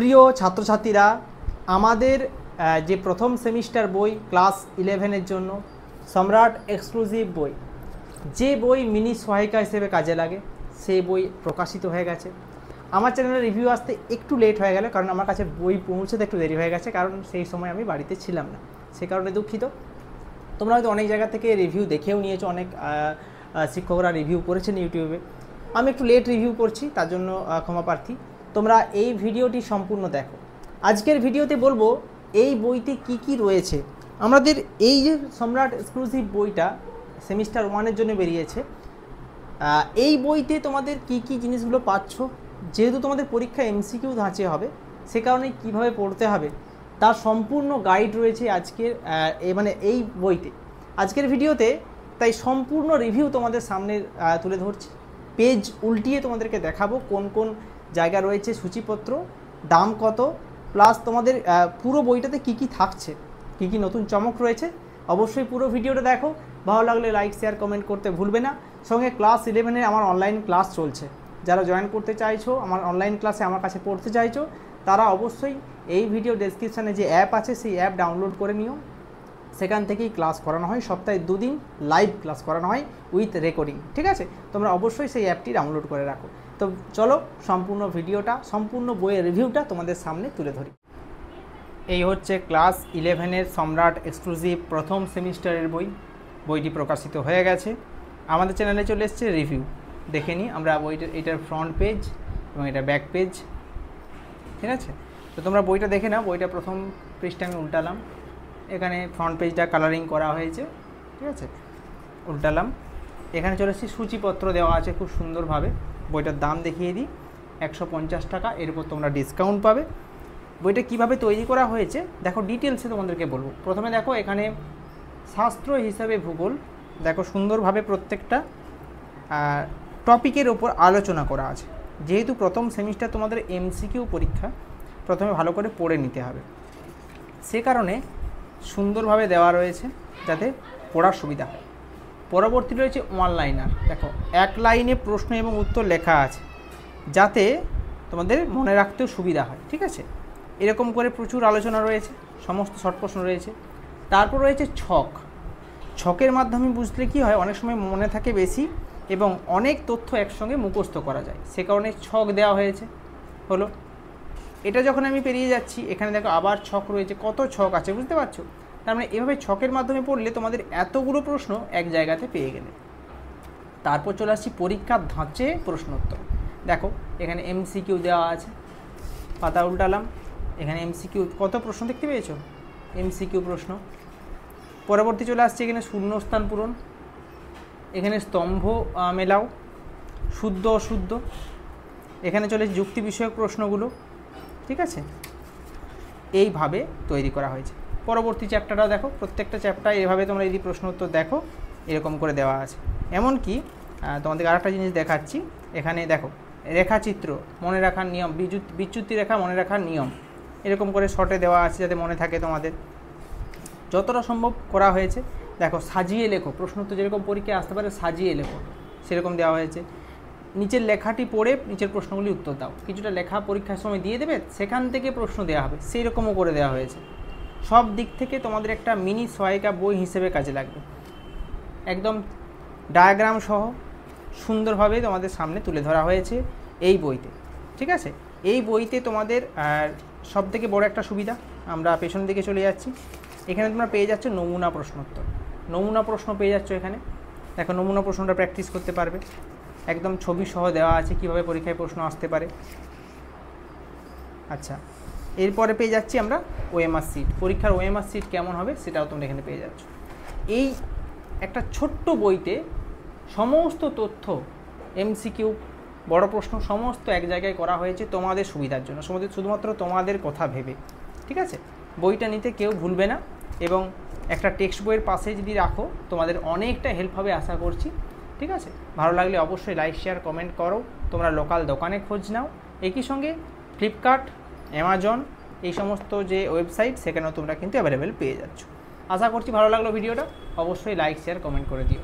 প্রিয় ছাত্রছাত্রীরা, আমাদের যে প্রথম সেমিস্টার বই ক্লাস 11-এর জন্য সম্রাট এক্সক্লুসিভ বই, যে বই মিনি সহায়িকা হিসেবে কাজে লাগে, সেই বই প্রকাশিত হয়ে গেছে। আমার চ্যানেলে রিভিউ আসতে একটু লেট হয়ে গেল, কারণ আমার কাছে বই পৌঁছতে একটু দেরি হয়ে গেছে, কারণ সেই সময় আমি বাড়িতে ছিলাম না, সে কারণে দুঃখিত। তোমরা হয়তো অনেক জায়গা থেকে রিভিউ দেখেও নিয়েছো, অনেক শিক্ষকরা রিভিউ করেছেন ইউটিউবে। আমি একটু লেট রিভিউ করছি, তার জন্য ক্ষমা প্রার্থী। তোমরা এই ভিডিওটি সম্পূর্ণ দেখো। আজকের ভিডিওতে বলবো এই বইতে কি কি রয়েছে। আমাদের এই যে সম্রাট এক্সক্লুসিভ বইটা সেমিস্টার 1-এর জন্য বেরিয়েছে, এই বইতে তোমাদের কি কি জিনিসগুলো পাচ্ছ, যেহেতু তোমাদের পরীক্ষা এমসিকিউ ধাঁচে হবে, সে কারণে কিভাবে পড়তে হবে তার সম্পূর্ণ গাইড রয়েছে আজকের এই বইতে, আজকের ভিডিওতে। তাই সম্পূর্ণ রিভিউ তোমাদের সামনে তুলে ধরছি, পেজ উল্টিয়ে তোমাদেরকে দেখাবো কোন কোন জায়গা রয়েছে, সূচিপত্র, দাম কত, প্লাস তোমাদের পুরো বইটাতে কি কি থাকছে, কি কি নতুন চমক রয়েছে। অবশ্যই পুরো ভিডিওটা দেখো, ভালো লাগলে লাইক শেয়ার কমেন্ট করতে ভুলবে না। সঙ্গে ক্লাস 11-এর আমার অনলাইন ক্লাস চলছে, যারা জয়েন করতে চাইছো, আমার অনলাইন ক্লাসে আমার কাছে পড়তে চাইছো, তারা অবশ্যই এই ভিডিও ডেসক্রিপশানে যে অ্যাপ আছে সেই অ্যাপ ডাউনলোড করে নিও। সেখান থেকেই ক্লাস করানো হয়, সপ্তাহে 2 দিন লাইভ ক্লাস করানো হয় উইথ রেকর্ডিং, ঠিক আছে? তোমরা অবশ্যই সেই অ্যাপটি ডাউনলোড করে রাখো। তো চলো সম্পূর্ণ ভিডিওটা, সম্পূর্ণ বইয়ের রিভিউটা তোমাদের সামনে তুলে ধরি। এই হচ্ছে ক্লাস 11-এর সম্রাট এক্সক্লুসিভ প্রথম সেমিস্টারের বই। বইটি প্রকাশিত হয়ে গেছে, আমাদের চ্যানেলে চলে এসছে রিভিউ। দেখে নিই আমরা এটার ফ্রন্ট পেজ এবং এটা ব্যাক পেজ, ঠিক আছে? তো তোমরা বইটা দেখে নাও। বইটা প্রথম পেজটা আমি উল্টালাম, এখানে ফ্রন্ট পেজটা কালারিং করা হয়েছে, ঠিক আছে? উল্টালাম, এখানে চলে এসেছি, সূচিপত্র দেওয়া আছে খুব সুন্দরভাবে। বইটার দাম দেখিয়ে দিই, 150 টাকা, এর উপর তোমরা ডিসকাউন্ট পাবে। বইটা কিভাবে তৈরি করা হয়েছে দেখো, ডিটেলসে তোমাদেরকে বলবো। প্রথমে দেখো এখানে শাস্ত্র হিসাবে ভূগোল, দেখো সুন্দরভাবে প্রত্যেকটা টপিকের ওপর আলোচনা করা আছে। যেহেতু প্রথম সেমিস্টার তোমাদের এমসিকিউ পরীক্ষা, প্রথমে ভালো করে পড়ে নিতে হবে, সে কারণে সুন্দরভাবে দেওয়া রয়েছে যাতে পড়ার সুবিধা হয়। পরবর্তী রয়েছে ওয়ান লাইনার, দেখো 1 লাইনে প্রশ্ন এবং উত্তর লেখা আছে, যাতে তোমাদের মনে রাখতেও সুবিধা হয়, ঠিক আছে? এরকম করে প্রচুর আলোচনা রয়েছে, সমস্ত শর্ট প্রশ্ন রয়েছে। তারপর রয়েছে ছক, ছকের মাধ্যমে বুঝলে কি হয়, অনেক সময় মনে থাকে বেশি এবং অনেক তথ্য একসঙ্গে মুখস্থ করা যায়, সে কারণে ছক দেওয়া হয়েছে। হলো, এটা যখন আমি পেরিয়ে যাচ্ছি, এখানে দেখো আবার ছক রয়েছে, কত ছক আছে বুঝতে পারছো? তার মানে এভাবে ছকের মাধ্যমে পড়লে তোমাদের এতগুলো প্রশ্ন এক জায়গাতে পেয়ে গেলে। তারপর চলে আসছি পরীক্ষার ধাঁচে প্রশ্নোত্তর। দেখো এখানে এমসিকিউ দেওয়া আছে, পাতা উল্টালাম, এখানে এমসিকিউ কত প্রশ্ন দেখতে পেয়েছো, এমসিকিউ প্রশ্ন। পরবর্তী চলে আসছে এখানে শূন্যস্থান পূরণ, এখানে স্তম্ভ মেলাও, শুদ্ধ অশুদ্ধ, এখানে চলে যুক্তি বিষয়ক প্রশ্নগুলো, ঠিক আছে? এইভাবে তৈরি করা হয়েছে। পরবর্তী চ্যাপ্টারটা দেখো, প্রত্যেকটা চ্যাপ্টার এভাবে তোমরা যদি প্রশ্ন উত্তর দেখো এরকম করে দেওয়া আছে। এমনকি তোমাদের আরেকটা জিনিস দেখাচ্ছি, এখানে দেখো রেখাচিত্র, মনে রাখার নিয়ম, বিচ্যুতি রেখা মনে রাখার নিয়ম, এরকম করে শর্টে দেওয়া আছে যাতে মনে থাকে তোমাদের, যতটা সম্ভব করা হয়েছে। দেখো সাজিয়ে লেখো, প্রশ্ন তো যেরকম পরীক্ষায় আসতে পারে সাজিয়ে লেখো, সেরকম দেওয়া হয়েছে। নিচের লেখাটি পড়ে নিচের প্রশ্নগুলি উত্তর দাও, কিছুটা লেখা পরীক্ষার সময় দিয়ে দেবে, সেখান থেকে প্রশ্ন দেওয়া হবে, সেই রকমও করে দেওয়া হয়েছে। সব দিক থেকে তোমাদের একটা মিনি সহায়িকা বই হিসেবে কাজে লাগবে, একদম ডায়াগ্রাম সহ সুন্দরভাবে তোমাদের সামনে তুলে ধরা হয়েছে এই বইতে, ঠিক আছে? এই বইতে তোমাদের সব থেকে বড় একটা সুবিধা, আমরা পেছন দিকে চলে যাচ্ছি, এখানে তোমরা পেয়ে যাচ্ছ নমুনা প্রশ্নোত্তর, নমুনা প্রশ্ন পেয়ে যাচ্ছ এখানে। দেখো নমুনা প্রশ্নটা প্র্যাকটিস করতে পারবে, একদম ছবি সহ দেওয়া আছে কীভাবে পরীক্ষায় প্রশ্ন আসতে পারে। আচ্ছা, এরপরে পেয়ে যাচ্ছি আমরা ওএমআর সিট, পরীক্ষার ওএমআর সিট কেমন হবে সেটাও তোমরা এখানে পেয়ে যাচ্ছ। এই একটা ছোট্ট বইতে সমস্ত তথ্য, এমসিকিউ, বড় প্রশ্ন সমস্ত এক জায়গায় করা হয়েছে তোমাদের সুবিধার জন্য, শুধুমাত্র তোমাদের কথা ভেবে, ঠিক আছে? বইটা নিতে কেউ ভুলবে না, এবং একটা টেক্সট বইয়ের পাশে যদি রাখো তোমাদের অনেকটা হেল্প হবে আশা করছি, ঠিক আছে? ভালো লাগলে অবশ্যই লাইক শেয়ার কমেন্ট করো, তোমরা লোকাল দোকানে খোঁজ নাও, একই সঙ্গে ফ্লিপকার্ট, অ্যামাজন, এই সমস্ত যে ওয়েবসাইট সেখানেও তোমরা কিন্তু অ্যাভেলেবেল পেয়ে যাচ্ছ। আশা করছি ভালো লাগলো ভিডিওটা, অবশ্যই লাইক শেয়ার কমেন্ট করে দিও।